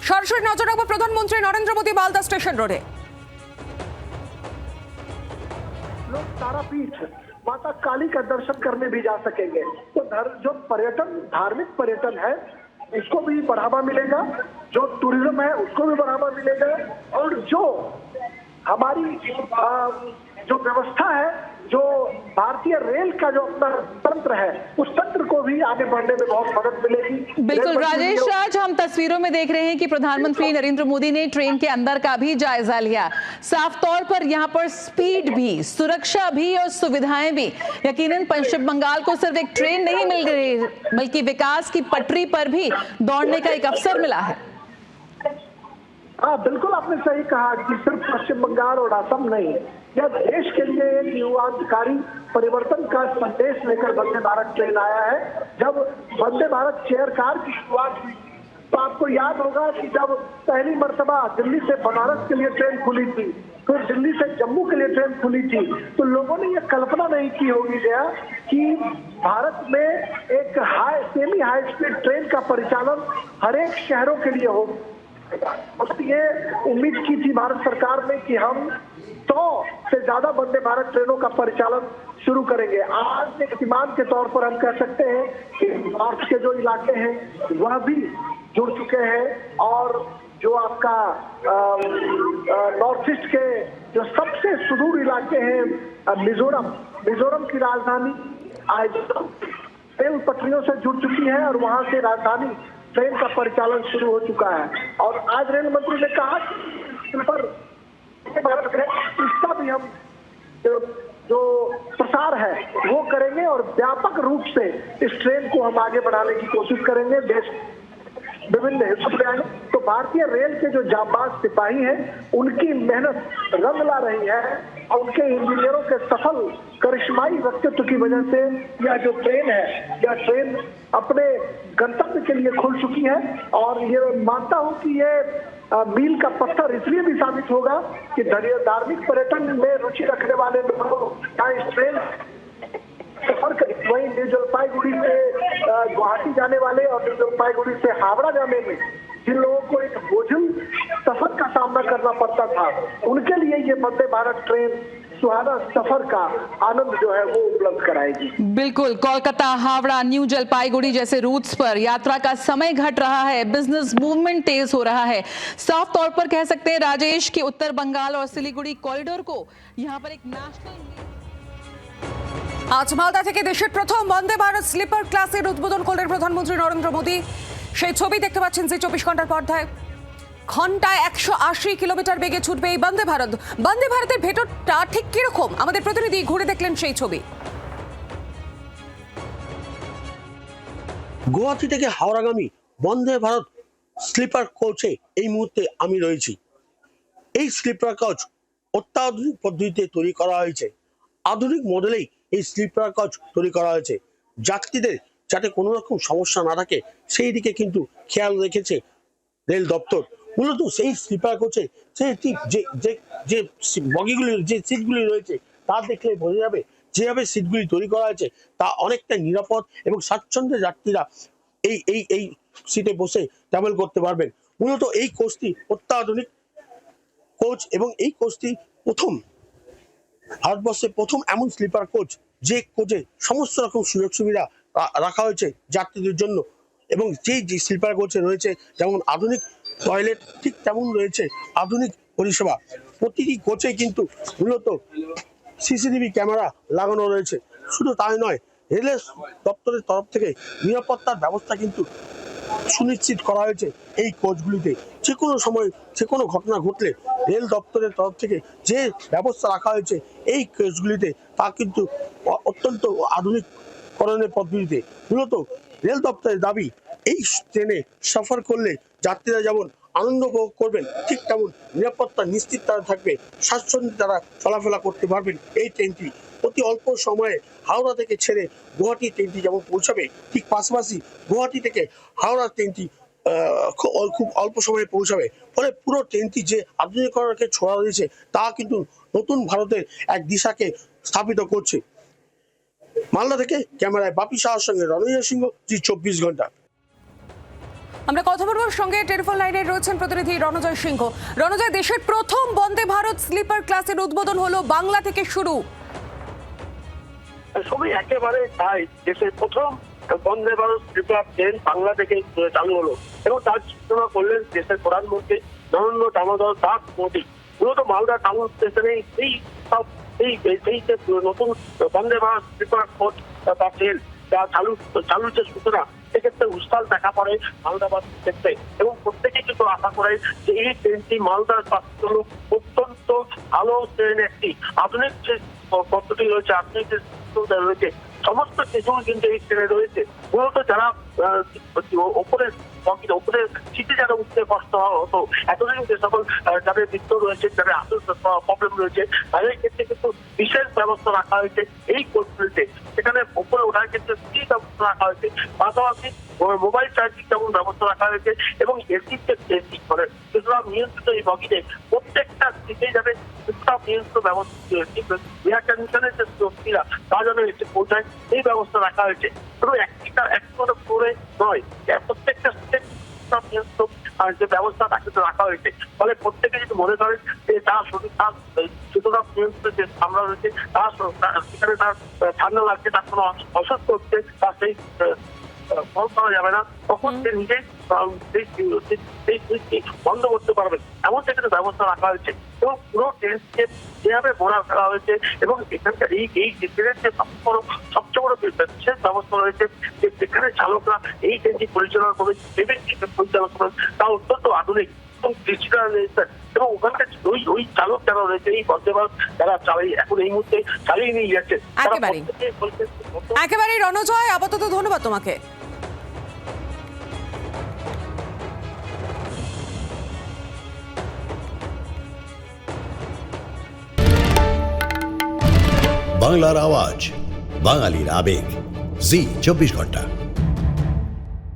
সরাসরি নজর রাখবো প্রধানমন্ত্রী নরেন্দ্র মোদী মালদা স্টেশন রোডে। लोग तारापीठ माता काली का दर्शन करने भी जा सकेंगे। तो जो पर्यटन, धार्मिक पर्यटन है, इसको भी बढ़ावा मिलेगा, जो टूरिज्म है उसको भी बढ़ावा मिलेगा, और जो हमारी जो व्यवस्था है, जो भारतीय रेल का जो अपना तंत्र है, उस तंत्र को भी आगे बढ़ने में बहुत मदद मिलेगी। बिल्कुल राजेश, आज हम तस्वीरों में देख रहे हैं कि प्रधानमंत्री नरेंद्र मोदी ने ट्रेन के अंदर का भी जायजा लिया। साफ तौर पर यहाँ पर स्पीड भी, सुरक्षा भी और सुविधाएं भी। यकीनन पश्चिम बंगाल को सिर्फ एक ट्रेन नहीं मिल रही, बल्कि विकास की पटरी पर भी दौड़ने का एक अवसर मिला है। हाँ, बिल्कुल आपने सही कहा कि सिर्फ पश्चिम बंगाल और असम नहीं, यह देश के लिए एक युगांतकारी परिवर्तन का संदेश लेकर वंदे भारत ट्रेन आया है। जब वंदे भारत चेयर कार की शुरुआत हुई तो आपको याद होगा कि जब पहली मर्तबा दिल्ली से बनारस के लिए ट्रेन खुली थी, फिर दिल्ली से जम्मू के लिए ट्रेन खुली थी, तो लोगों ने यह कल्पना नहीं की होगी जया कि भारत में एक सेमी हाई स्पीड ट्रेन का परिचालन हर एक शहरों के लिए हो। ये उम्मीद की थी भारत सरकार ने कि हम 100 से ज्यादा वंदे भारत ट्रेनों का परिचालन शुरू करेंगे। आज एक सीमांत के तौर पर हम कह सकते हैं कि नॉर्थ के जो इलाके हैं वह भी जुड़ चुके हैं, और जो आपका नॉर्थ ईस्ट के जो सबसे सुदूर इलाके हैं, मिजोरम की राजधानी आज रेल पटरियों से जुड़ चुकी है, और वहां से राजधानी ट्रेन का परिचालन शुरू हो चुका है। और आज रेल मंत्री ने कहा कि पर इसका भी हम जो प्रसार है वो करेंगे, और व्यापक रूप से इस ट्रेन को हम आगे बढ़ाने की कोशिश करेंगे देश विभिन्न हिस्सों में आगे। तो भारतीय रेल के जो जांबाज सिपाही हैं, उनकी मेहनत रंग ला रही है, और उनके इंजीनियरों के सफल करिश्माई व्यक्तित्व की वजह से यह जो ट्रेन है, यह ट्रेन अपने गंतव्य के लिए खुल चुकी है। और ये मानता हूं कि ये मील का पत्थर इसलिए भी साबित होगा कि धार्मिक पर्यटन में रुचि रखने वाले लोगों का इस ट्रेन सफर करें। वहीं न्यू जलपाईगुड़ी से गुवाहाटी जाने वाले और न्यू जलपाईगुड़ी से हावड़ा जाने में जिन लोगों को एक बोझिल सफर का सामना करना पड़ता था, उनके लिए ये वंदे भारत ट्रेन सुहाना सफर का आनंद जो है वो उपलब्ध कराएगी। बिल्कुल, कोलकाता, हावड़ा, न्यू जलपाईगुड़ी जैसे रूट्स पर यात्रा का समय घट रहा है, बिजनेस मूवमेंट तेज हो रहा है। साफ तौर पर कह सकते हैं राजेश की उत्तर बंगाल और सिलीगुड़ी कॉरिडोर को यहाँ पर एक नेशनल। আজ মালদা থেকে দেশের প্রথম বন্দে ভারত স্লিপার ক্লাসের উদ্বোধন করলেন প্রধানমন্ত্রী নরেন্দ্র মোদী। সেই ছবি দেখতে পাচ্ছেন জি 24 ঘন্টার পর্দায়। ঘন্টায় 180 কিলোমিটার বেগে ছুটবে এই বন্দে ভারত। বন্দে ভারতের ভেতরটা ঠিক কিরকম, আমাদের প্রতিনিধি ঘুরে দেখলেন সেই ছবি। গুয়াহাটি থেকে হাওড়াগামী বন্দে ভারত স্লিপার কোচে এই মুহূর্তে আমি রয়েছি। এই স্লিপার কোচ অত্যাধুনিক পদ্ধতিতে তৈরি করা হয়েছে। আধুনিক মডেলেই এই স্লিপার কোচ তৈরি করা হয়েছে। যাত্রীদের যাতে কোনো রকম সমস্যা না থাকে সেই দিকে কিন্তু খেয়াল রেখেছে রেল দপ্তর। মূলত সেই স্লিপার কোচে যে বগিগুলি, যে সিটগুলি রয়েছে তা দেখলে বোঝা যাবে যেভাবে সিটগুলি তৈরি করা হয়েছে তা অনেকটা নিরাপদ এবং স্বাচ্ছন্দ্যে যাত্রীরা এই সিটে বসে ট্রাভেল করতে পারবেন। মূলত এই কোচটি অত্যাধুনিক কোচ, এবং এই কোচটি ভারতবর্ষের প্রথম এমন স্লিপার কোচ যে কোচে সমস্ত রকম সুযোগ সুবিধা রাখা হয়েছে যাত্রীদের জন্য। এবং যে স্লিপার কোচে রয়েছে যেমন আধুনিক টয়লেট, ঠিক তেমন রয়েছে আধুনিক পরিষেবা। প্রতিটি কোচে কিন্তু মূলত সিসিটিভি ক্যামেরা লাগানো রয়েছে। শুধু তাই নয়, রেলের দপ্তরের তরফ থেকে নিরাপত্তার ব্যবস্থা কিন্তু সুনিশ্চিত করা হয়েছে এই কোচগুলিতে। যে কোনো সময় যে কোনো ঘটনা ঘটলে রেল দপ্তরের তরফ থেকে যে ব্যবস্থা রাখা হয়েছে এই কোচগুলিতে তা কিন্তু অত্যন্ত আধুনিকরণের পদ্ধতিতে। মূলত রেল দপ্তরের দাবি এই ট্রেনে সফর করলে যাত্রীরা যেমন আনন্দ উপভোগ করবেন, ঠিক তেমন নিরাপত্তা নিশ্চিত তারা থাকবে, স্বাচ্ছন্দ্যে তারা চলাফেরা করতে পারবেন। এই ট্রেনটি অতি অল্প সময়ে হাওড়া থেকে ছেড়ে গুয়াহাটি ট্রেনটি যেমন পৌঁছাবে, ঠিক পাশাপাশি গুয়াহাটি থেকে হাওড়া ট্রেনটি খুব অল্প সময়ে পৌঁছাবে। ফলে পুরো ট্রেনটি যে আধুনিকরণকে ছোঁয়া রয়েছে তা কিন্তু নতুন ভারতের এক দিশাকে স্থাপিত করছে। মালদা থেকে ক্যামেরায় বাপি শাহর সঙ্গে রণজিৎ সিংহ, জি 24 ঘন্টা। আমরা কথা বলবো সঙ্গে টেলিফোন লাইনে রয়েছেন প্রতিনিধি রণজয় সিংহ। রণজয়, দেশের প্রথম বন্দে ভারত স্লিপার ক্লাসের উদ্বোধন হলো, বাংলা থেকে শুরু। সবই একেবারে তাই, দেশের প্রথম বন্দে ভারত স্লিপার ট্রেন বাংলা থেকে চালু হলো এবং তার সূচনা করলেন দেশের প্রধানমন্ত্রী নরেন্দ্র দামোদর দাস মোদী। মূলত মালদা টাউন স্টেশনে এই যে নতুন বন্দে ভারত স্লিপার কোচ বা ট্রেন যা চালুর যে সূচনা, সেক্ষেত্রে উৎসাহ দেখা পড়ে মালদাবাসীর ক্ষেত্রে এবং প্রত্যেকে কিন্তু আশা করে যে এই ট্রেনটি মালদার জন্য অত্যন্ত ভালো ট্রেন, একটি আধুনিক যে পদ্ধতি রয়েছে, আধুনিক যে রয়েছে, সমস্ত কিছু কিন্তু এই ট্রেনে রয়েছে। মূলত যারা ওপরে সিটে যারা উঠতে কষ্ট হতো, এতদিন যে সকল যাদের বৃত্ত রয়েছে, যাদের আসল প্রবলেম রয়েছে, তাদের ক্ষেত্রে কিন্তু বিশেষ ব্যবস্থা রাখা হয়েছে এই কোচগুলিতে। সেখানে ওপরে ওঠার ক্ষেত্রে সিট ব্যবস্থা রাখা হয়েছে, পাশাপাশি মোবাইল চার্জিং যেমন ব্যবস্থা রাখা হয়েছে এবং এসি মানে কিছুটা নিয়ন্ত্রিত এই বগিতে প্রত্যেকটা সিটে যাবে কিছুটা নিয়ন্ত্রিত ব্যবস্থা, এয়ার কন্ডিশনের যে শক্তিরা তা যেন এসে পৌঁছায় এই ব্যবস্থা রাখা হয়েছে। শুধু একটা ফ্লোরে নয়, প্রত্যেকটা সিটে নিয়ন্ত্রণ যে ব্যবস্থা তাকে রাখা হয়েছে। ফলে প্রত্যেকে যদি মনে করেন যে তার শরীর তার সুতরাং নিয়ন্ত্রিত যে সামলা রয়েছে, তার সেখানে তার ঠান্ডা লাগছে, তার কোনো অসুস্থ হচ্ছে, তার সেই ফল পাওয়া যাবে না, তখন সে নিজেই সেই সুইচটি বন্ধ করতে পারবে, এমন সেখানে ব্যবস্থা রাখা হয়েছে এবং পুরো ট্রেনকে যেভাবে মোড়া ফেলা হয়েছে এবং এখানকার এই ট্রেনের যে সবচেয়ে বড় বিশেষ ব্যবস্থা রয়েছে যে যেখানে চালকরা এই ট্রেনটি পরিচালনা করবে, পরিচালনা করবে, তা অত্যন্ত আধুনিক এবং ডিজিটালাইজেশন এবং ওখানকার ওই চালক যারা রয়েছে, এই বন্দে ভারত যারা এখন এই মুহূর্তে চালিয়ে নিয়ে যাচ্ছে, একেবারেই রণজয়, আপাতত ধন্যবাদ তোমাকে। বাংলার আওয়াজ, বাঙালির আবেগ, জি 24 ঘন্টা।